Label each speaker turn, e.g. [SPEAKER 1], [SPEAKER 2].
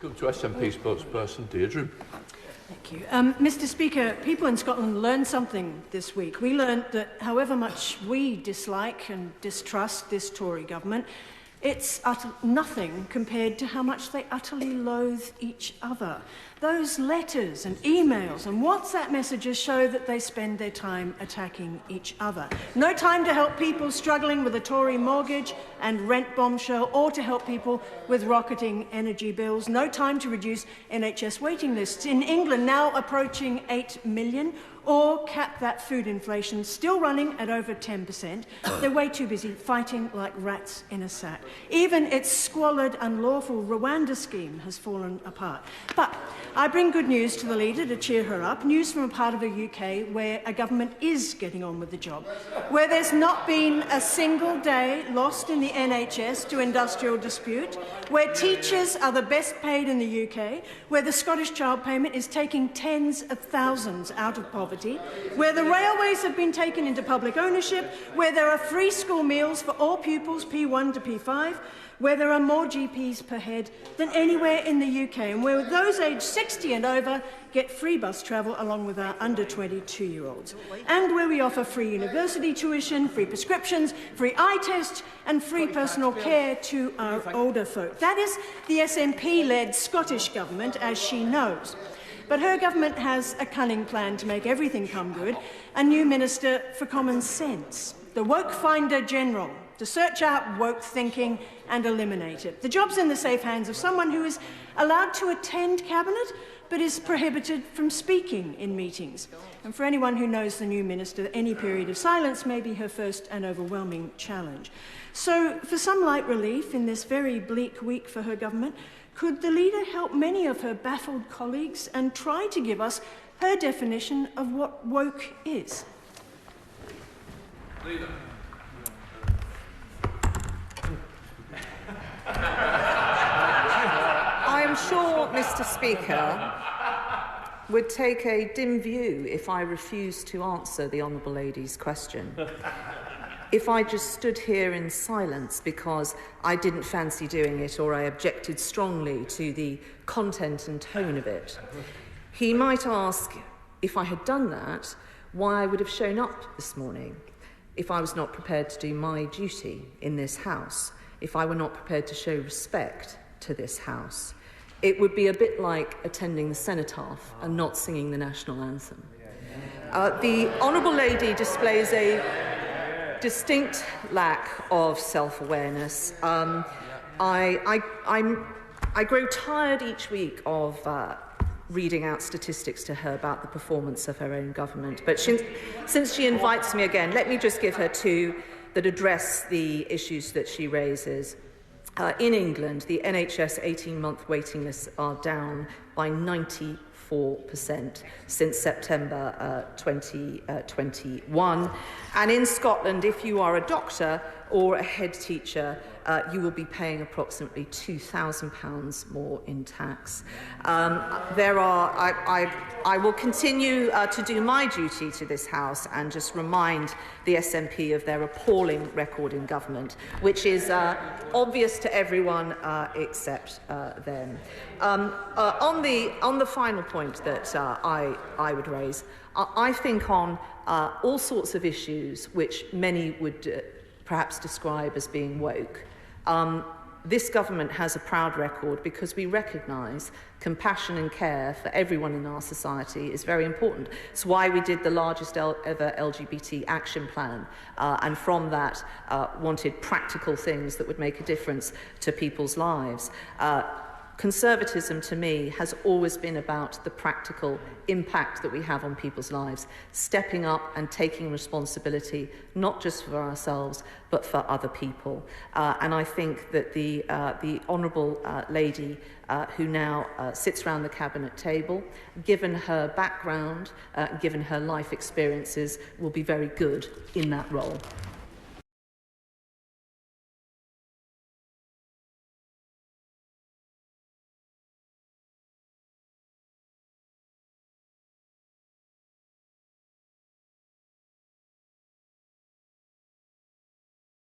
[SPEAKER 1] Come to SNP spokesperson Deidre.
[SPEAKER 2] Thank you. Mr. Speaker, people in Scotland learned something this week. We learned that however much we dislike and distrust this Tory government, it's nothing compared to how much they utterly loathe each other. Those letters and emails and WhatsApp messages show that they spend their time attacking each other. No time to help people struggling with a Tory mortgage and rent bombshell, or to help people with rocketing energy bills. No time to reduce NHS waiting lists in England, now approaching 8 million, or cap that food inflation still running at over 10%. They're way too busy fighting like rats in a sack. Even its squalid, unlawful Rwanda scheme has fallen apart. But I bring good news to the leader to cheer her up, news from a part of the UK where a government is getting on with the job, where there's not been a single day lost in the NHS to industrial dispute, where teachers are the best paid in the UK, where the Scottish Child Payment is taking tens of thousands out of poverty, where the railways have been taken into public ownership, where there are free school meals for all pupils P1 to P5, where there are more GPs per head than anywhere in the UK, and where those aged 60 and over get free bus travel along with our under 22-year-olds, and where we offer free university tuition, free prescriptions, free eye tests and free personal care to our older folk. That is the SNP-led Scottish government, as she knows. But her government has a cunning plan to make everything come good, a new Minister for Common Sense, the Woke Finder General, to search out woke thinking and eliminate it. The job's in the safe hands of someone who is allowed to attend Cabinet but is prohibited from speaking in meetings. And for anyone who knows the new Minister, any period of silence may be her first and overwhelming challenge. So, for some light relief in this very bleak week for her government, could the leader help many of her baffled colleagues and try to give us her definition of what woke is?
[SPEAKER 1] Leader.
[SPEAKER 3] I am sure Mr. Speaker would take a dim view if I refused to answer the Honourable Lady's question. If I just stood here in silence because I didn't fancy doing it or I objected strongly to the content and tone of it. He might ask, if I had done that, why I would have shown up this morning, if I was not prepared to do my duty in this House, if I were not prepared to show respect to this House. It would be a bit like attending the cenotaph and not singing the national anthem. The Honourable Lady displays a distinct lack of self-awareness. I grow tired each week of reading out statistics to her about the performance of her own government. But since she invites me again, let me just give her two that address the issues that she raises. In England, the NHS 18-month waiting lists are down by 94% since September 2021. And in Scotland, if you are a doctor or a head teacher, you will be paying approximately £2,000 more in tax. I will continue to do my duty to this House and just remind the SNP of their appalling record in government, which is obvious to everyone except them. On the final point that I would raise, I think on all sorts of issues which many would perhaps describe as being woke. This government has a proud record because we recognise compassion and care for everyone in our society is very important. It's why we did the largest ever LGBT action plan, and from that wanted practical things that would make a difference to people's lives. Conservatism, to me, has always been about the practical impact that we have on people's lives, stepping up and taking responsibility, not just for ourselves, but for other people. And I think that the Honourable Lady, who now sits around the Cabinet table, given her background, given her life experiences, will be very good in that role.